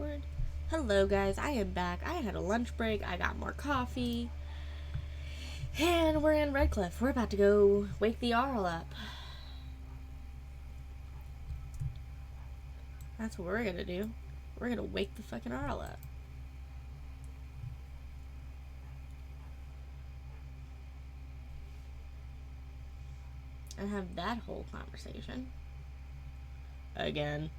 record. Hello guys, I am back. I had a lunch break, I got more coffee, and we're in Redcliffe. We're about to go wake the Arl up. That's what we're gonna do. We're gonna wake the fucking Arl up. And have that whole conversation. Again.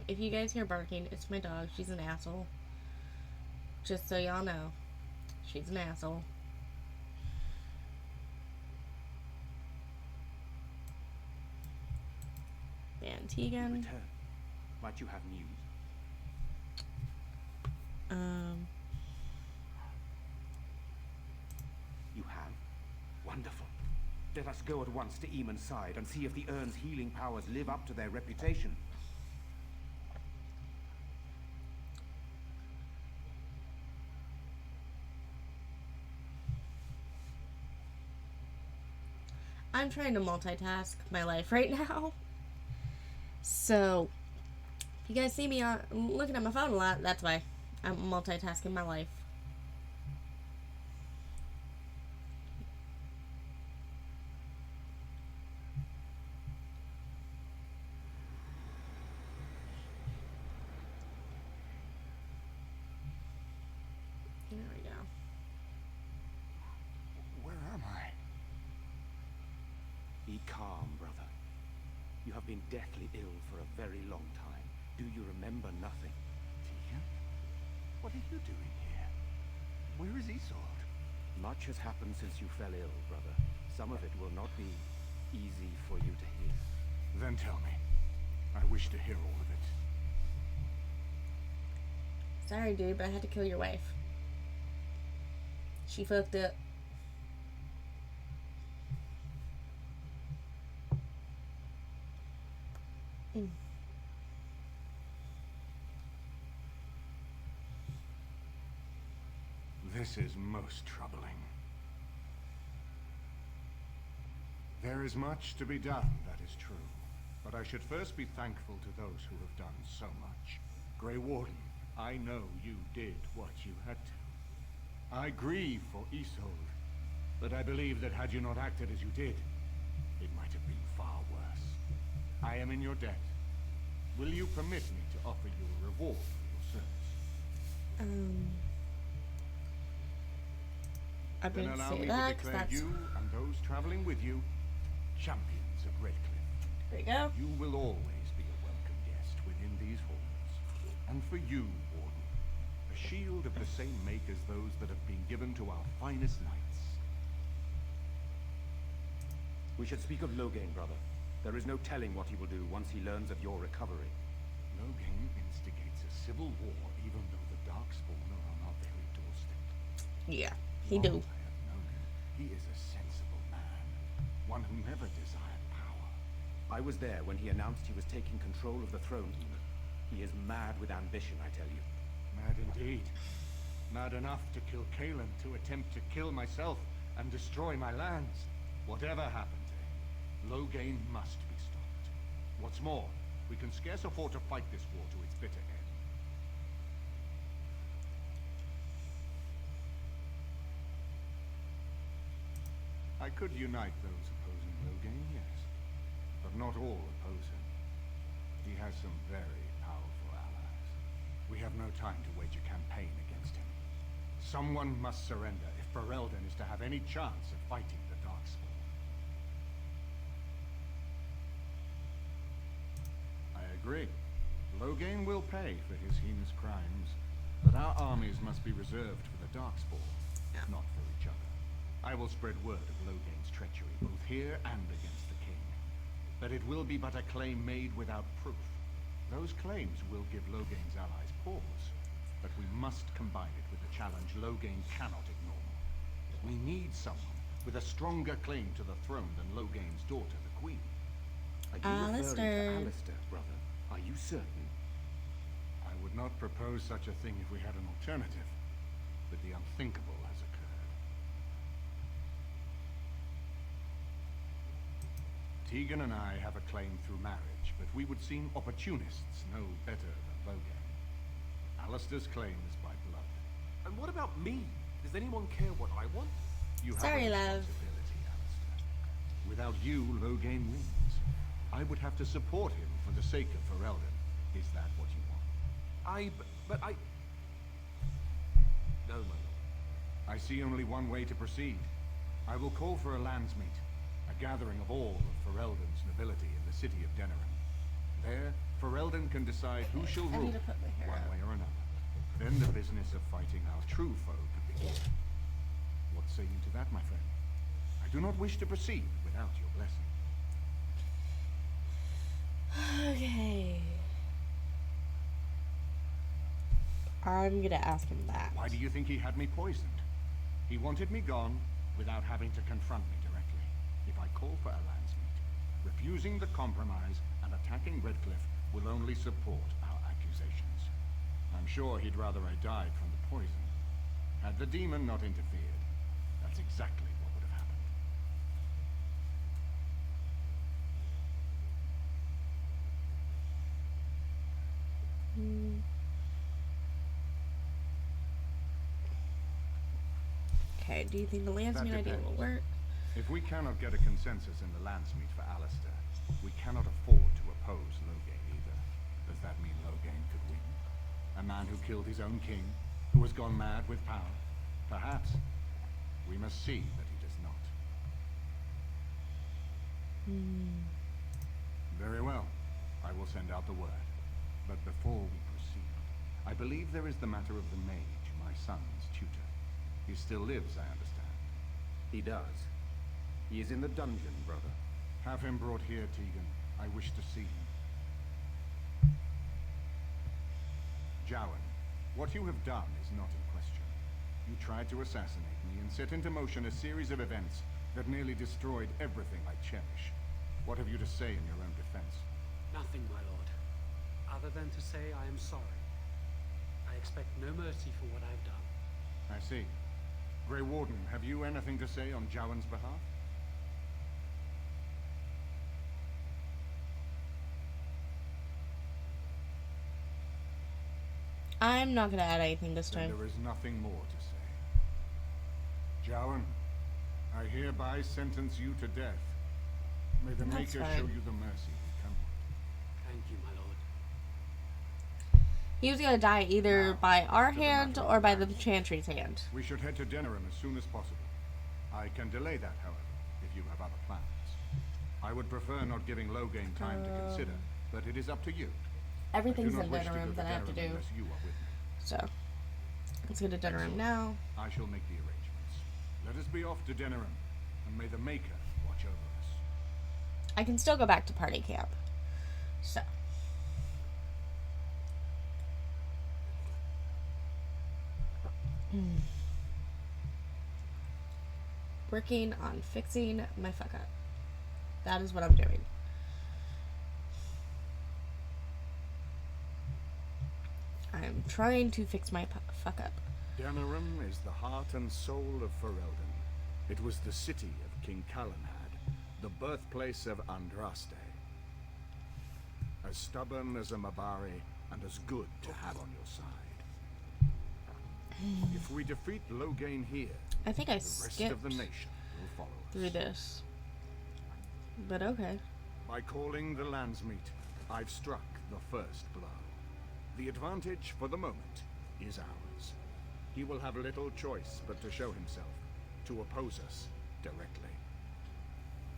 If you guys hear barking, it's my dog. She's an asshole. Just so y'all know. She's an asshole. And Tegan. Return. Might you have news? You have? Wonderful. Let us go at once to Eamon's side and see if the urn's healing powers live up to their reputation. I'm trying to multitask my life right now. So, if you guys see me looking at my phone a lot, that's why. I'm multitasking my life. There we go. Where am I? Be calm, brother. You have been deathly ill for a very long time. Do you remember nothing? Tegan? What are you doing here? Where is Isolde? Much has happened since you fell ill, brother. Some of it will not be easy for you to hear. Then tell me. I wish to hear all of it. Sorry, dude, but I had to kill your wife. She fucked up. This is most troubling. There is much to be done, that is true. But I should first be thankful to those who have done so much. Grey Warden, I know you did what you had to. I grieve for Isolde, but I believe that had you not acted as you did, it might have been far worse. I am in your debt. Will you permit me to offer you a reward for your service? I'm Then going to allow say me that, to 'cause declare that's... you and those traveling with you champions of Redcliffe. There you go. You will always be a welcome guest within these halls. And for you, Warden, a shield of the same make as those that have been given to our finest knights. We should speak of Loghain, brother. There is no telling what he will do once he learns of your recovery. Loghain instigates a civil war even though the Darkspawn are on our very doorstep. Yeah, he Long do. I have known him. He is a sensible man, one who never desired power. I was there when he announced he was taking control of the throne, Eamon. He is mad with ambition, I tell you. Mad indeed. Mad enough to kill Kaelin, to attempt to kill myself and destroy my lands. Whatever happened to him, Loghain must be stopped. What's more, we can scarce afford to fight this war to its bitter end. I could unite those opposing Loghain, yes. But not all oppose him. He has some very powerful allies. We have no time to wage a campaign against him. Someone must surrender if Ferelden is to have any chance of fighting the Darkspawn. I agree. Loghain will pay for his heinous crimes, but our armies must be reserved for the Darkspawn, not for each other. I will spread word of Loghain's treachery, both here and against the king. But it will be but a claim made without proof. Those claims will give Loghain's allies pause, but we must combine it with a challenge Loghain cannot ignore. We need someone with a stronger claim to the throne than Loghain's daughter, the queen. Are you referring to Alistair, brother? Are you certain? I would not propose such a thing if we had an alternative, but the unthinkable has occurred. Tegan and I have a claim through marriage, but we would seem opportunists no better than Logan. Alistair's claim is by blood. And what about me? Does anyone care what I want? You have Sorry, a love. responsibility, Alistair. Without you, Logain wins. I would have to support him for the sake of Ferelden. Is that what you want? But I... No, my lord. I see only one way to proceed. I will call for a landsmeet, a gathering of all of Ferelden's nobility in the city of Denerim. There, Ferelden can decide who shall I rule, need to put my hair one up. way or another. Then the business of fighting our true foe could begin. What say you to that, my friend? I do not wish to proceed without your blessing. Okay. I'm gonna ask him that. Why do you think he had me poisoned? He wanted me gone without having to confront me directly. If I call for a landsmeet, refusing the compromise and attacking Redcliffe will only support our accusations. I'm sure he'd rather I died from the poison. Had the demon not interfered, that's exactly what would have happened. Okay, do you think the That landsmeet idea will depends. work? If we cannot get a consensus in the landsmeet for Alistair, we cannot afford to oppose Logain either. Does that mean Logain could win? A man who killed his own king, who has gone mad with power? Perhaps. We must see that he does not. Very well. I will send out the word. But before we proceed, I believe there is the matter of the mage, my son's tutor. He still lives, I understand. He does. He is in the dungeon, brother. Have him brought here, Tegan. I wish to see him. Jowan, what you have done is not in question. You tried to assassinate me and set into motion a series of events that nearly destroyed everything I cherish. What have you to say in your own defense? Nothing, my lord. Other than to say I am sorry. I expect no mercy for what I've done. I see. Grey Warden, have you anything to say on Jowan's behalf? I'm not gonna add anything this Then time. there is nothing more to say. Jowan, I hereby sentence you to death. May the That's Maker fine. show you the mercy we come with. Thank you, my lord. He was gonna die either Now, by our to the hand matter of or by the landsmeet. Chantry's hand. We should head to Denerim as soon as possible. I can delay that, however, if you have other plans. I would prefer not giving Logain time to consider, but it is up to you. Everything's I do in not wish to go Denerim to that I have to Denerim do. unless you are with me. So, let's go to Denerim now. I shall make the arrangements. Let us be off to Denerim, and may the Maker watch over us. I can still go back to party camp. So. Working on fixing my fuck up. That is what I'm doing. I'm trying to fix my fuck up. Denerim is the heart and soul of Ferelden. It was the city of King Calenhad, the birthplace of Andraste. As stubborn as a Mabari, and as good to have on your side. If we defeat Logain here, I think I the rest skipped of the nation will follow us. through this. But okay. By calling the landsmeet, I've struck the first blow. The advantage, for the moment, is ours. He will have little choice but to show himself, to oppose us directly.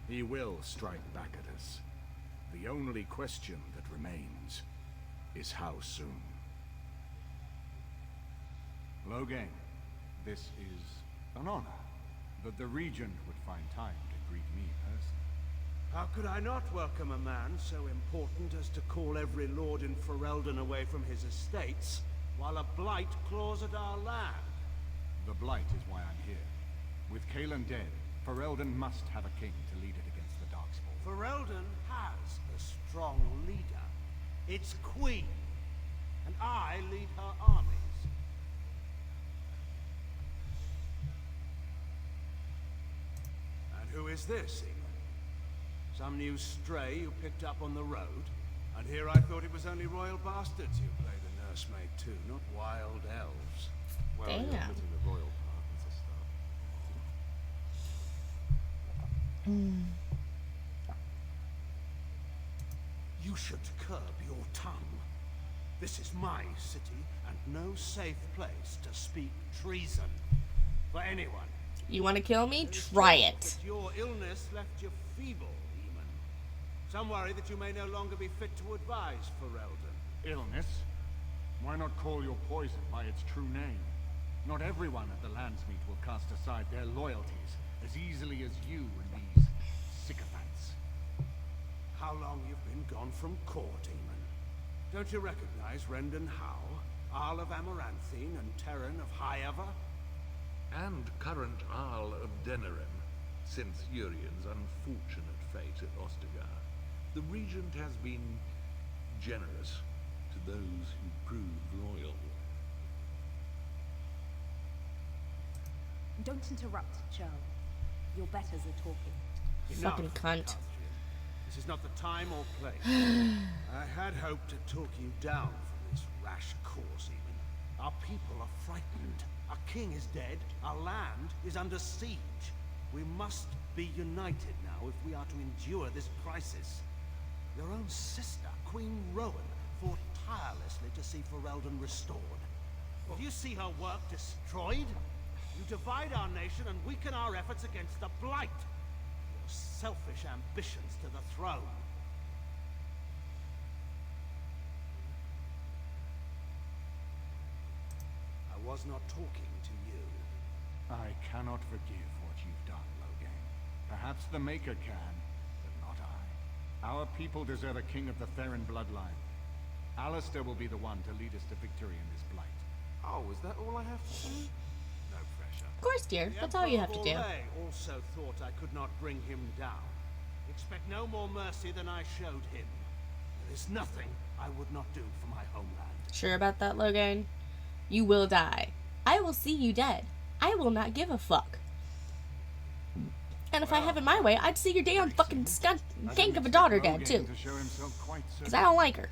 He will strike back at us. The only question that remains is how soon. Logain, this is an honor that the Regent would find time to greet me personally. How could I not welcome a man so important as to call every lord in Ferelden away from his estates, while a blight claws at our land? The Blight is why I'm here. With Calen dead, Ferelden must have a king to lead it against the Darkspawn. Ferelden has a strong leader. Its queen. And I lead her armies. And who is this, England? Some new stray you picked up on the road? And here I thought it was only royal bastards who played a nursemaid too, not wild elves. Well, Damn. you're omitting the royal part. That's a start. You should curb your tongue. This is my city, and no safe place to speak treason for anyone. You want to kill me? There is Try talk it. that your illness left you feeble, Eamon. Some worry that you may no longer be fit to advise Ferelden. Illness? Why not call your poison by its true name? Not everyone at the Landsmeet will cast aside their loyalties as easily as you and these sycophants. How long you've been gone from court, Eamon? Don't you recognize Rendon Howe, Arl of Amaranthine, and Terran of Highever? And current Arl of Denerim, since Urien's unfortunate fate at Ostagar. The Regent has been generous to those who prove loyal. Don't interrupt, Churl. Your betters are talking. Fucking cunt. Catherine. This is not the time or place. I had hoped to talk you down from this rash course, Eamon. Our people are frightened. Our king is dead. Our land is under siege. We must be united now if we are to endure this crisis. Your own sister, Queen Rowan, fought tirelessly to see Ferelden restored. If you see her work destroyed, you divide our nation and weaken our efforts against the Blight. Your selfish ambitions to the throne. I was not talking to you. I cannot forgive what you've done, Logain. Perhaps the Maker can, but not I. Our people deserve a king of the Theron bloodline. Alistair will be the one to lead us to victory in this blight. Oh, is that all I have to do? No pressure. Of course, dear. The That's all you have Emperor to do. Borlée also thought I could not bring him down. Expect no more mercy than I showed him. There is nothing I would not do for my homeland. Sure about that, Logan? You will die. I will see you dead. I will not give a fuck. And if I have it my way, I'd see your damn fucking skunk gank of a daughter dead, too. To show himself quite Because I don't like her.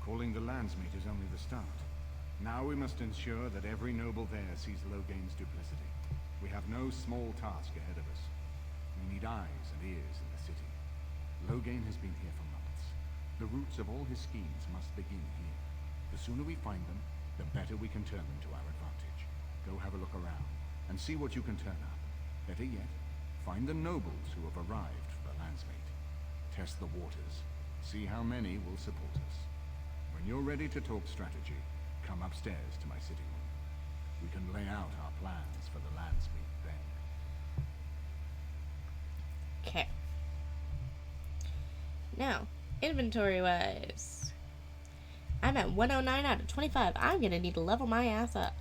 Calling the Landsmeet is only the start. Now we must ensure that every noble there sees Logain's duplicity. We have no small task ahead of us. We need eyes and ears in the city. Logain has been here for months. The roots of all his schemes must begin here. The sooner we find them, the better we can turn them to our advantage. Go have a look around, and see what you can turn up. Better yet, find the nobles who have arrived for the Landsmeet. Test the waters. See how many will support us. When you're ready to talk strategy, come upstairs to my sitting room. We can lay out our plans for the Landsmeet then. Okay. Now, inventory-wise, I'm at 109 out of 25. I'm gonna need to level my ass up.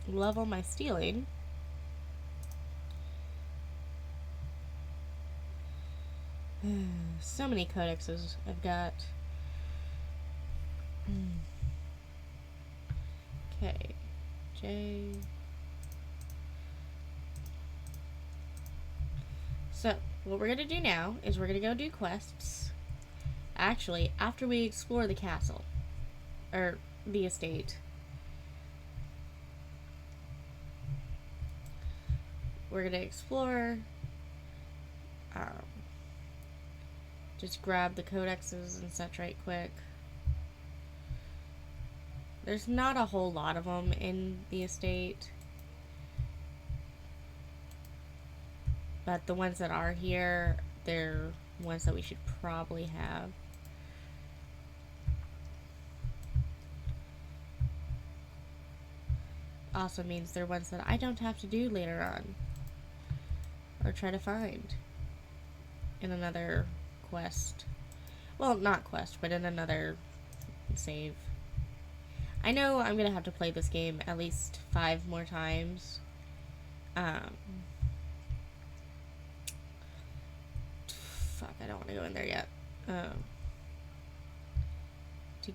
Level my stealing. So many codexes I've got. Okay. J. So, what we're gonna do now is we're gonna go do quests. Actually, after we explore the castle. Or the estate. We're gonna explore. Just grab the codexes and such right quick. There's not a whole lot of them in the estate. But the ones that are here, they're ones that we should probably have. Also means they're ones that I don't have to do later on. Or try to find. In another quest. Well, not quest, but in another save. I know I'm gonna have to play this game at least 5 more times. Fuck, I don't want to go in there yet. To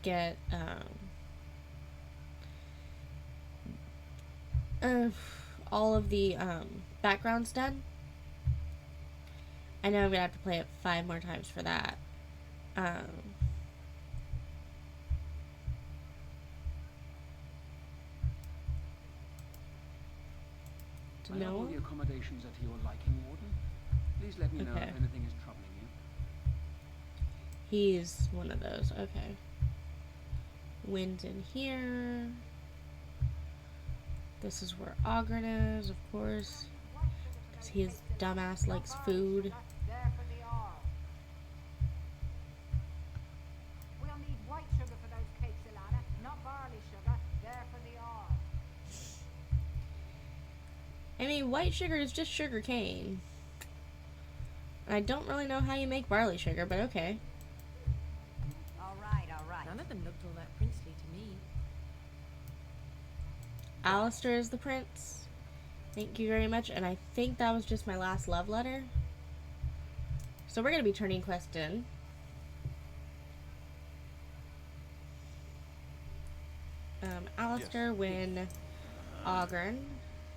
get uh, all of the backgrounds done. I know I'm gonna have to play it 5 more times for that. I have all the accommodations at your liking, Warden. Please let me know if anything is troubling you. He's one of those. Okay. Wind's in here. This is where Ogren is, of course. Because his dumbass likes food. There for the R. We'll need white sugar for those cakes, Ilana, not barley sugar. There for the R. I mean, white sugar is just sugar cane. I don't really know how you make barley sugar, but okay. All right, all right. None of them looked all that princely to me. Alistair is the prince. Thank you very much. And I think that was just my last love letter. So we're going to be turning quest in. Alistair, win Ogren.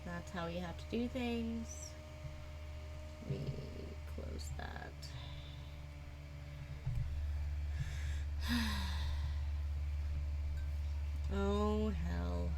That's how we have to do things. Let me close that. Oh, hell.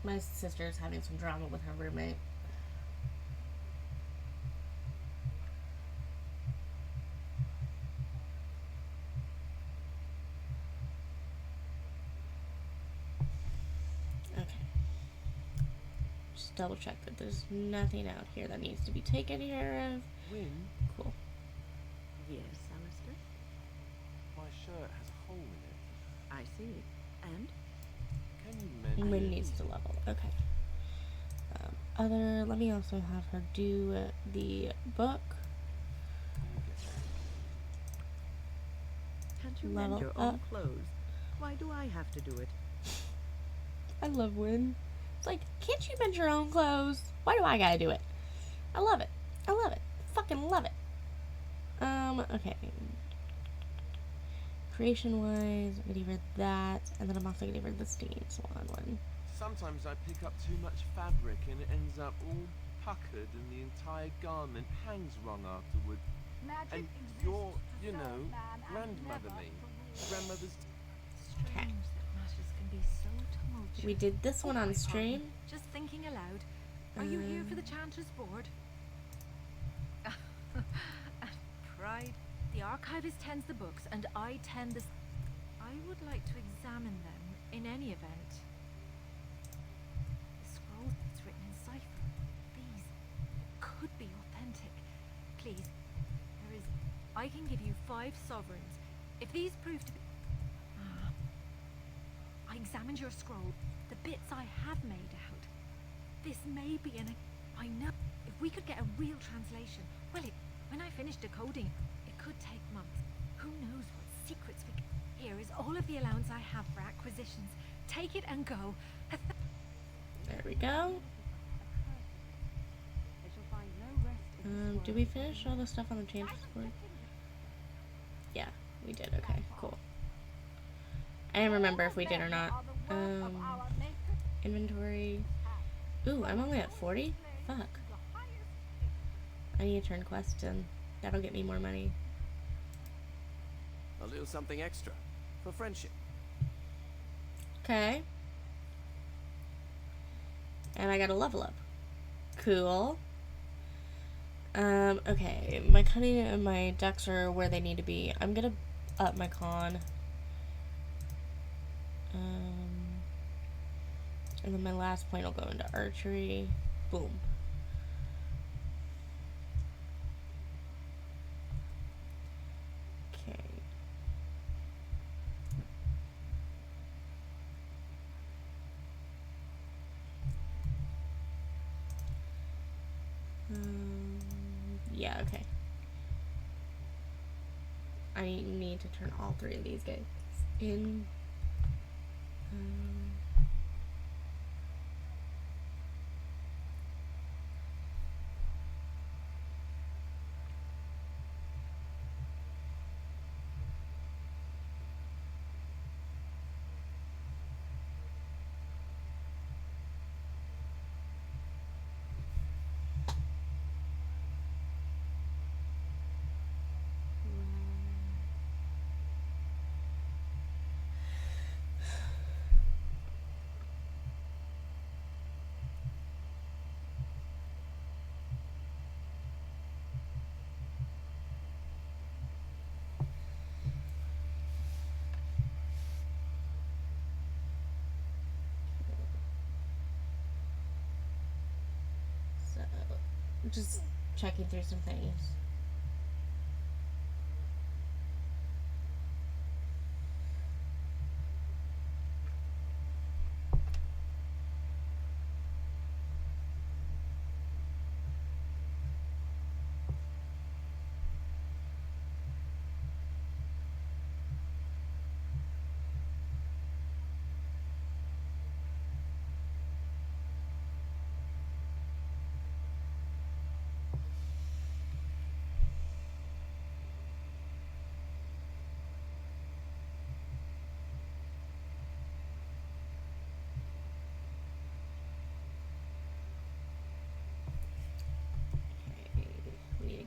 My sister's having some drama with her roommate. Okay. Just double check that there's nothing out here that needs to be taken care of. Win, Cool. Yes, Alistair? my shirt has a hole in it. I see. And? Can you mend Win it? needs to level. Okay. Let me also have her do the book. Can't you Level mend your up. own clothes? Why do I have to do it? I love Win. It's like, can't you mend your own clothes? Why do I gotta do it? I love it. I love it. Fucking love it. Okay. Creation-wise, I'm gonna give her that, and then I'm also gonna give her the Steam Swan one. Sometimes I pick up too much fabric and it ends up all puckered and the entire garment hangs wrong afterward. Magic And exists your, to you serve know, man and grandmother never me. to rule. Grandmother's... Strange that matters can be so tumultuous. We did this one Oh, on my stream. pardon. Just thinking aloud. Are you here for the Chanters Board? Pride. The archivist tends the books, and I tend the... I would like to examine them in any event. The scroll that's written in cipher. These could be authentic. Please, there is... I can give you 5 sovereigns. If these prove to be... I examined your scroll. The bits I have made out. This may be an... I know. If we could get a real translation... Well, when I finish decoding, it could take months. Who knows what secrets we... Here is all of the allowance I have for acquisitions. Take it and go. There we go. They shall find no rest in this Did we finish all the stuff on the Chanters Board? Yeah, we did. Okay, cool. I didn't remember if we did or not. Inventory. Ooh, I'm only at 40? Fuck. I need to turn quests in. That'll get me more money. I'll do something extra for friendship. Okay. And I got a level up. Cool. Okay. My cunning and my ducks are where they need to be. I'm gonna up my con. And then my last point will go into archery. Boom. Okay. Yeah, okay. I need to turn all 3 of these guys in. Just checking through some things.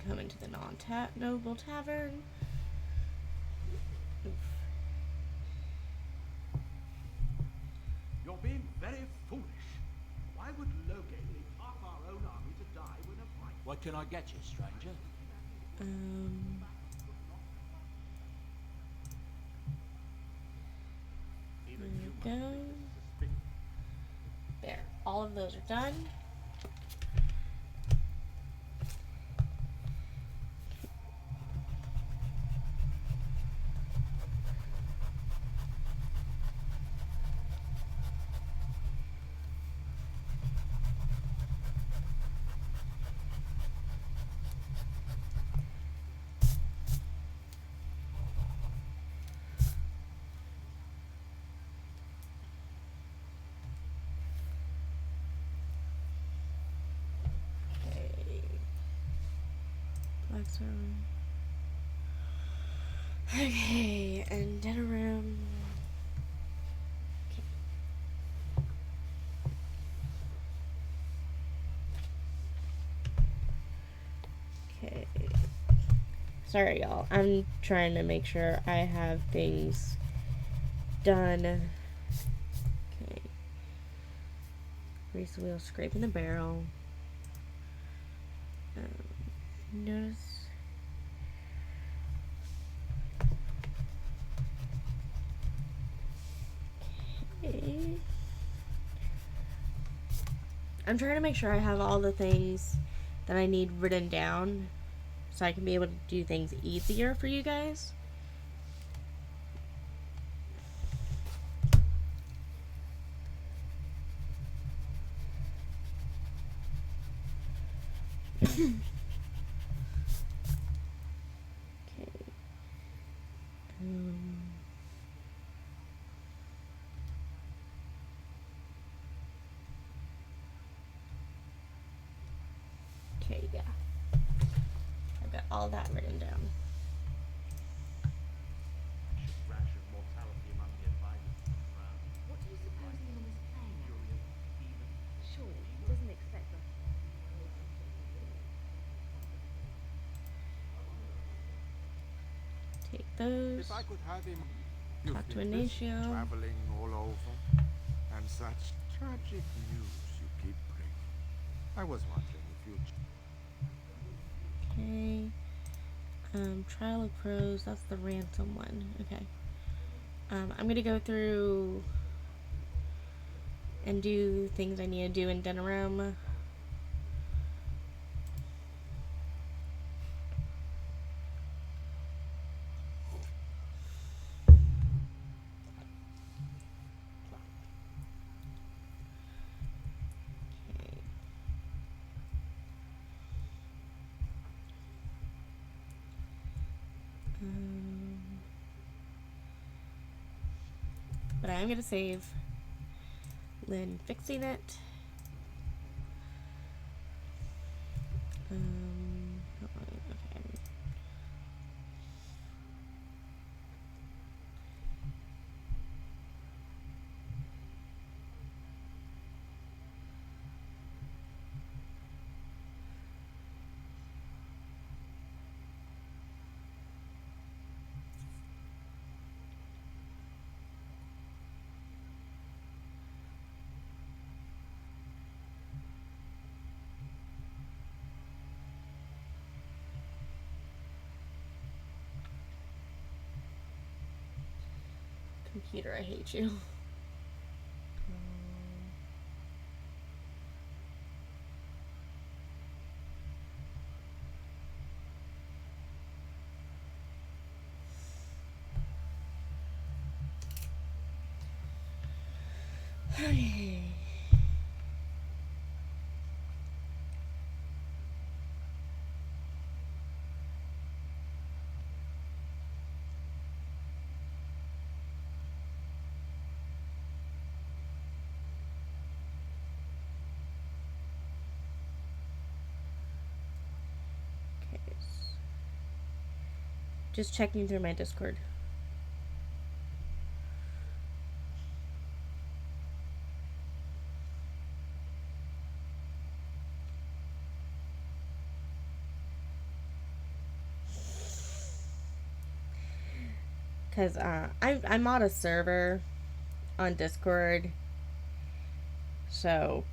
Come into the non-noble tavern. Oof. You're being very foolish. Why would Loghain leave half our own army to die when a fight? What can I get you, stranger? There we go. There. All of those are done. Blackstone. Okay, and dinner room. Okay. Sorry, y'all. I'm trying to make sure I have things done. Okay. Grease the wheel, scraping the barrel. Notice. Okay. I'm trying to make sure I have all the things that I need written down so I can be able to do things easier for you guys. Okay. Okay, yeah. I've got all that written down. What do you suppose Eamon is playing at? Surely he doesn't expect them. Take those. If I could have him Talk to Ignacio. traveling all over, and such tragic news you keep bringing. I was wondering if you'd... Okay. Trial of Crows, that's the ransom one. Okay. I'm gonna go through and do things I need to do in Denerim. But I am going to save Lynn fixing it. Okay. Computer, I hate you. Okay. Just checking through my Discord. Because I'm on a server on Discord. So.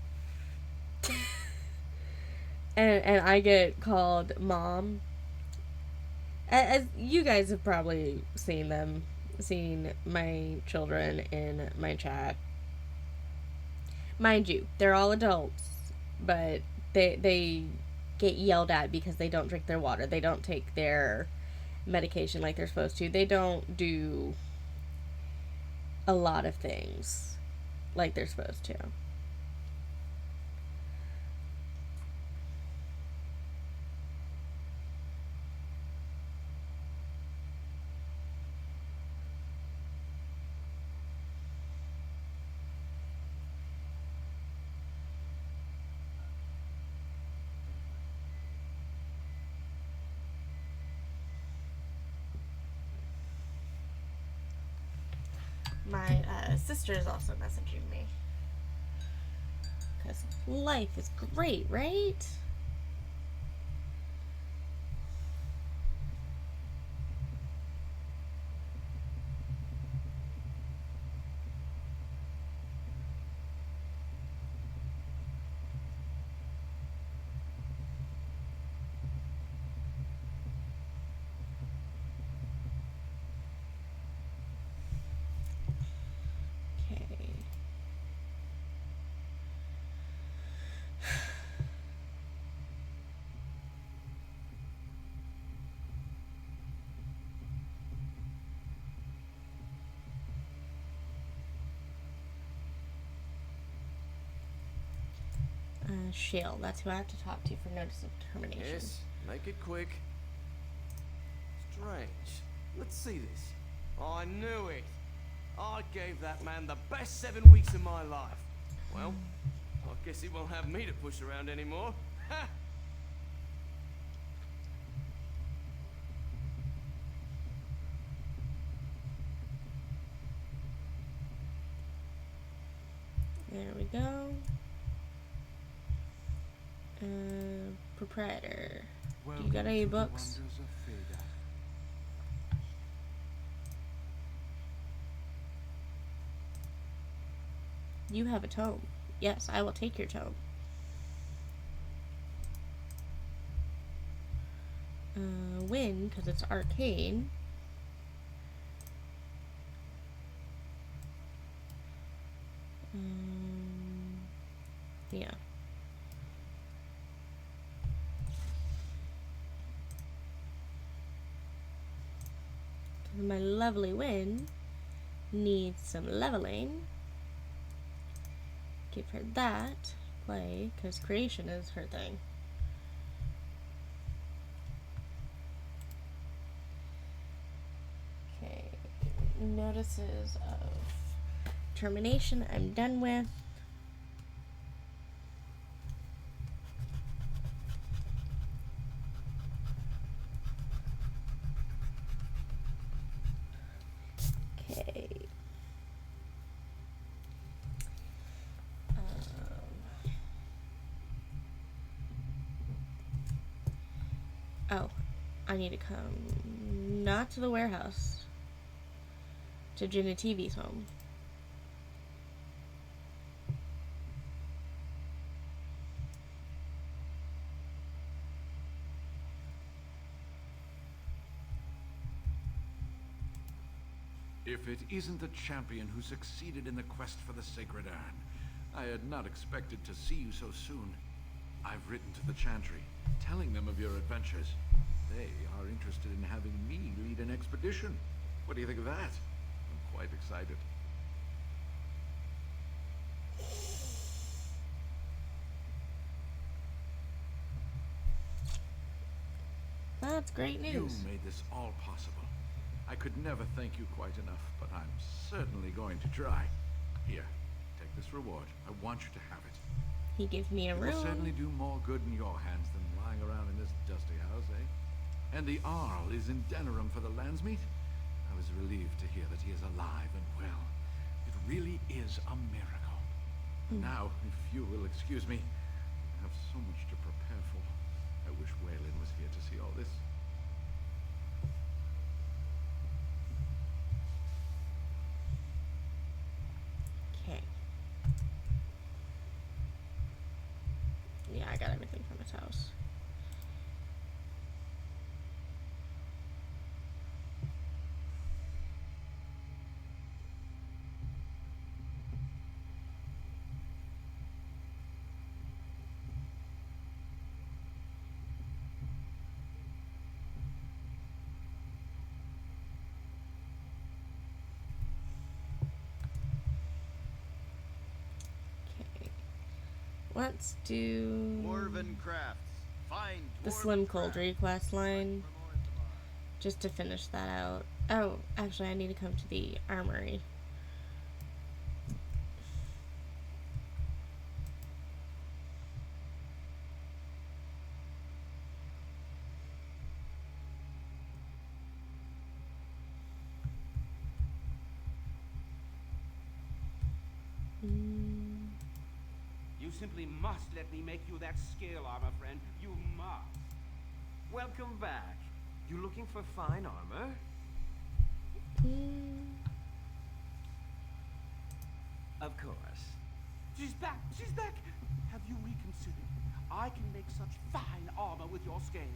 and I get called mom. As you guys have probably seen my children in my chat. Mind you, they're all adults, but they get yelled at because they don't drink their water. They don't take their medication like they're supposed to. They don't do a lot of things like they're supposed to. my sister is also messaging me. Because life is great, right? Shale, that's who I have to talk to for notice of termination. Yes, make it quick. Strange. Let's see this. I knew it. I gave that man the best 7 weeks of my life. Well, I guess he won't have me to push around anymore. Ha! There we go. Proprietor. Do you got any books? You have a tome. Yes, I will take your tome. Win, because it's arcane. Yeah. My lovely Win needs some leveling. Give her that play, because creation is her thing. Okay, notices of termination I'm done with. Oh, I need to come not to the warehouse, to Jenna TV's home. If it isn't the champion who succeeded in the quest for the Sacred Urn, I had not expected to see you so soon. I've written to the Chantry, telling them of your adventures. They are interested in having me lead an expedition. What do you think of that? I'm quite excited. That's great news. You made this all possible. I could never thank you quite enough, but I'm certainly going to try. Here, take this reward. I want you to have it. He gives me a room. It will certainly do more good in your hands than lying around in this dusty house, eh? And the Arl is in Denerim for the Landsmeet? I was relieved to hear that he is alive and well. It really is a miracle. Now, if you will excuse me, I have so much to prepare for. I wish Waylon was here to see all this. Okay. Yeah, I got everything from his house. Let's do Dwarven crafts. Find the Slim Coldry quest line, just to finish that out. Oh, actually, I need to come to the armory. simply must let me make you that scale armor, friend. You must. Welcome back. You looking for fine armor? Of course. She's back! She's back! Have you reconsidered? I can make such fine armor with your scales.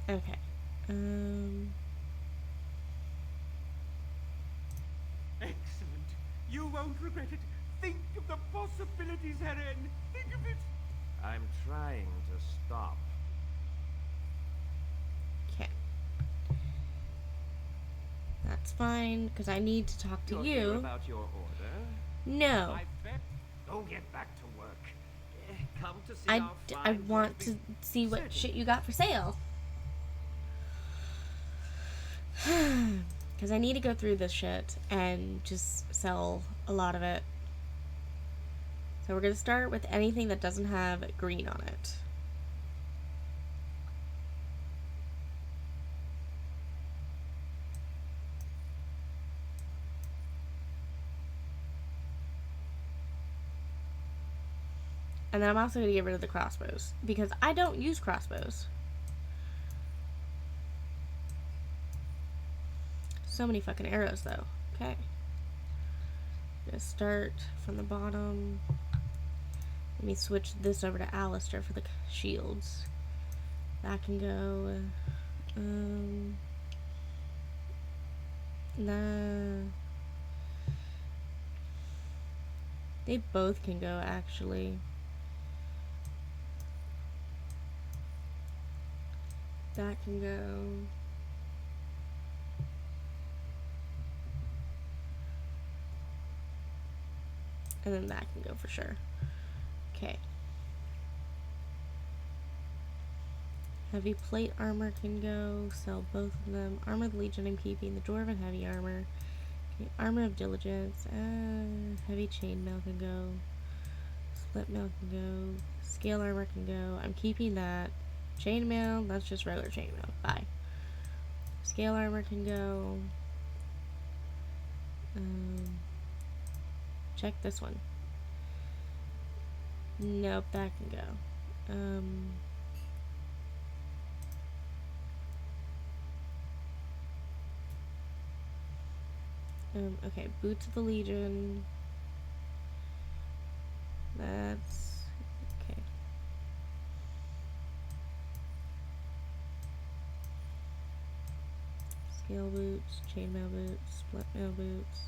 Okay. Excellent. You won't regret it. Think of the possibilities, Helen. Think of it. I'm trying to stop. Okay. That's fine, because I need to talk to You're you. here about your order? No. I bet. Go get back to work. Come to see I our want to see what shit you got for sale. Because I need to go through this shit and just sell a lot of it. So we're going to start with anything that doesn't have green on it. And then I'm also going to get rid of the crossbows, because I don't use crossbows. So many fucking arrows, though. Okay. I'm going to start from the bottom. Let me switch this over to Alistair for the shields. That can go. Nah. They both can go, actually. That can go. And then that can go for sure. Okay. Heavy plate armor can go. Sell both of them. Armor of the Legion I'm keeping. The Dwarven heavy armor. Okay. Armor of Diligence. Heavy chainmail can go. Split mail can go. Scale armor can go. I'm keeping that. Chainmail, that's just regular chainmail. Bye. Scale armor can go. Check this one. Nope, that can go. Okay, Boots of the Legion. That's okay. Scale boots, chainmail boots, split mail boots,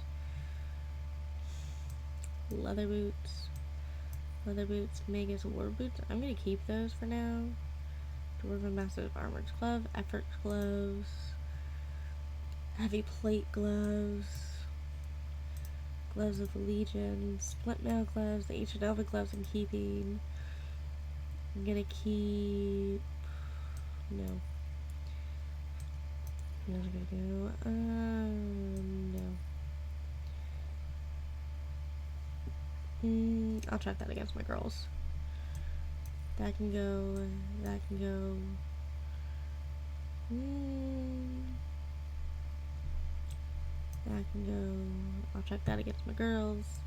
leather boots, Magus war boots. I'm gonna keep those for now. Dwarven massive armored glove, effort gloves, heavy plate gloves, gloves of the Legion, split mail gloves, the ancient elven gloves I'm keeping. I'm gonna keep no. Not gonna go. No. I'll check that against my girls. That can go. That can go. That can go. I'll check that against my girls.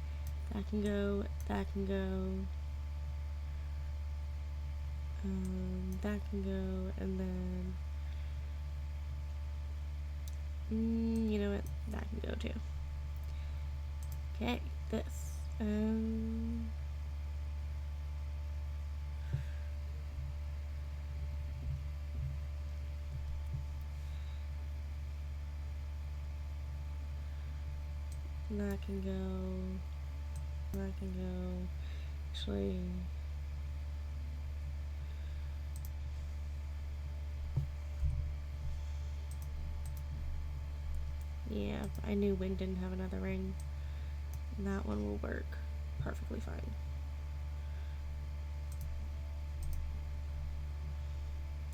That can go. That can go. That can go. And then. You know what? That can go too. Okay, this. That can go. That can go. Actually. Yeah, I knew Wing didn't have another ring. That one will work perfectly fine.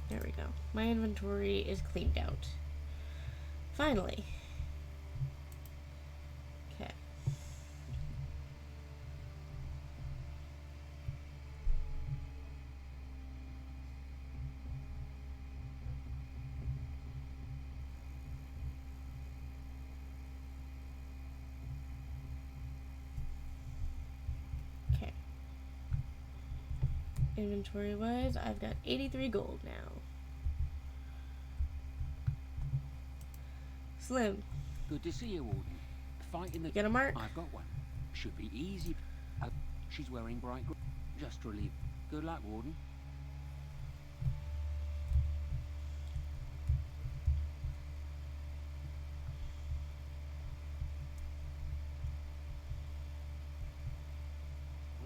There we go. My inventory is cleaned out. Finally. Okay. Inventory wise, I've got 83 gold now. Slim. Good to see you, Warden. Fighting the... Get a mark? I've got one. Should be easy. She's wearing bright green. Just relief. Good luck, Warden.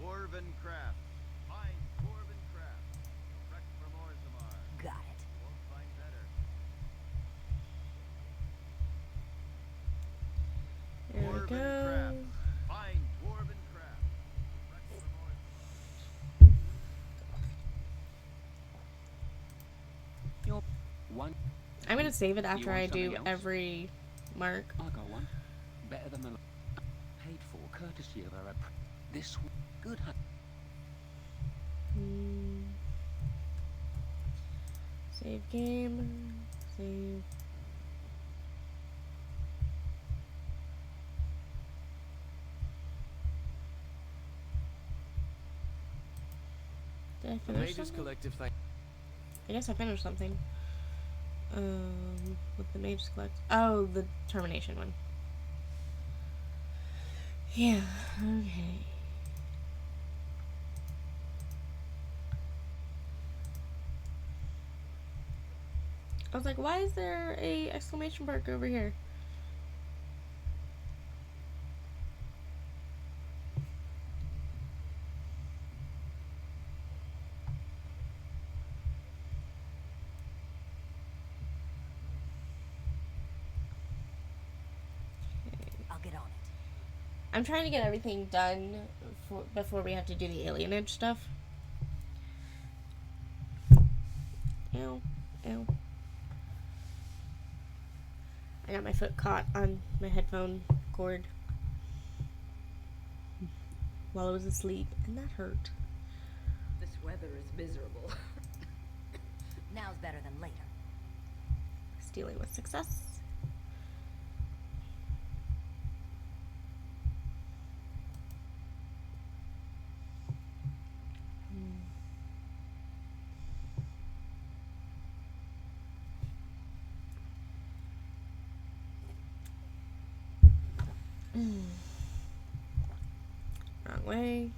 Dwarven craft. Find dwarven craft. Direct from Orzammar. Got it. Won't find better. There we Dwarven go. craft. Find dwarven craft. Direct from Orzammar. You're one. I'm gonna save it after want I do something else? every mark. I got one. Better than the paid for, courtesy of her. This one. Good. Save game. Save. Did I The finish Mages something? Collective thing. I guess I finished something. With the Mages Collect. Oh, the termination one. Yeah, okay. I was like, why is there a exclamation mark over here? I'll get on it. I'm trying to get everything done before we have to do the alienage stuff. Ow. Ow. I got my foot caught on my headphone cord while I was asleep, and that hurt. This weather is miserable. Now's better than later. Stealing with success. Wrong way.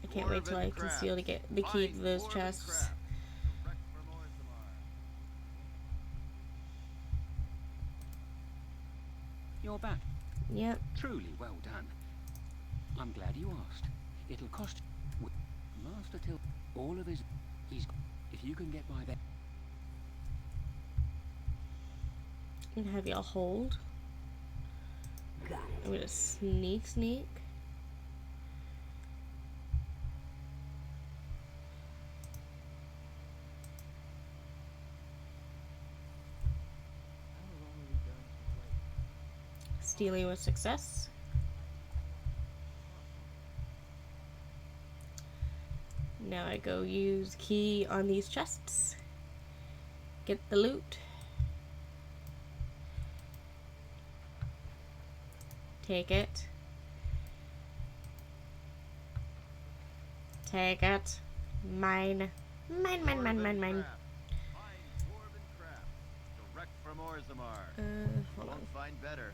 I can't wait till I can steal to get the key to those chests. You're back. Yep. Truly well done. I'm glad you asked. It'll cost Master Till all of his. He's. If you can get by there. I'm gonna have y'all hold. Got it. I'm gonna sneak. Stealing with success. Now I go use key on these chests. Get the loot. Take it. Take it. Mine. Mine. Direct from Orzammar. Hold on. Won't find better.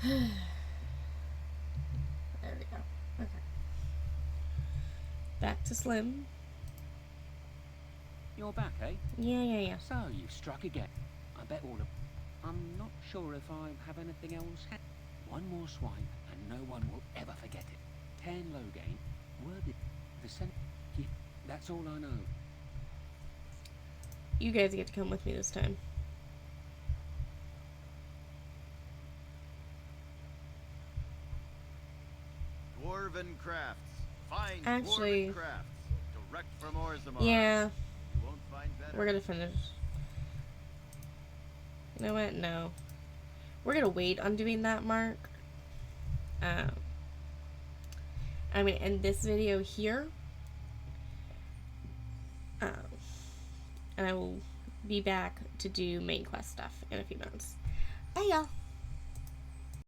There we go. Okay. Back to Slim. You're back, eh? Yeah. So, you've struck again. I bet all of... I'm not sure if I have anything else. One more swipe, and no one will ever forget it. 10 Logain. Word the cent... That's all I know. You guys get to come with me this time. Dwarven crafts. Fine Actually, dwarven crafts. Direct from Orzammar. yeah. You won't find better. We're gonna finish. You know what? No. We're gonna wait on doing that, Mark. I'm gonna end this video here. And I will be back to do main quest stuff in a few minutes. Bye, y'all.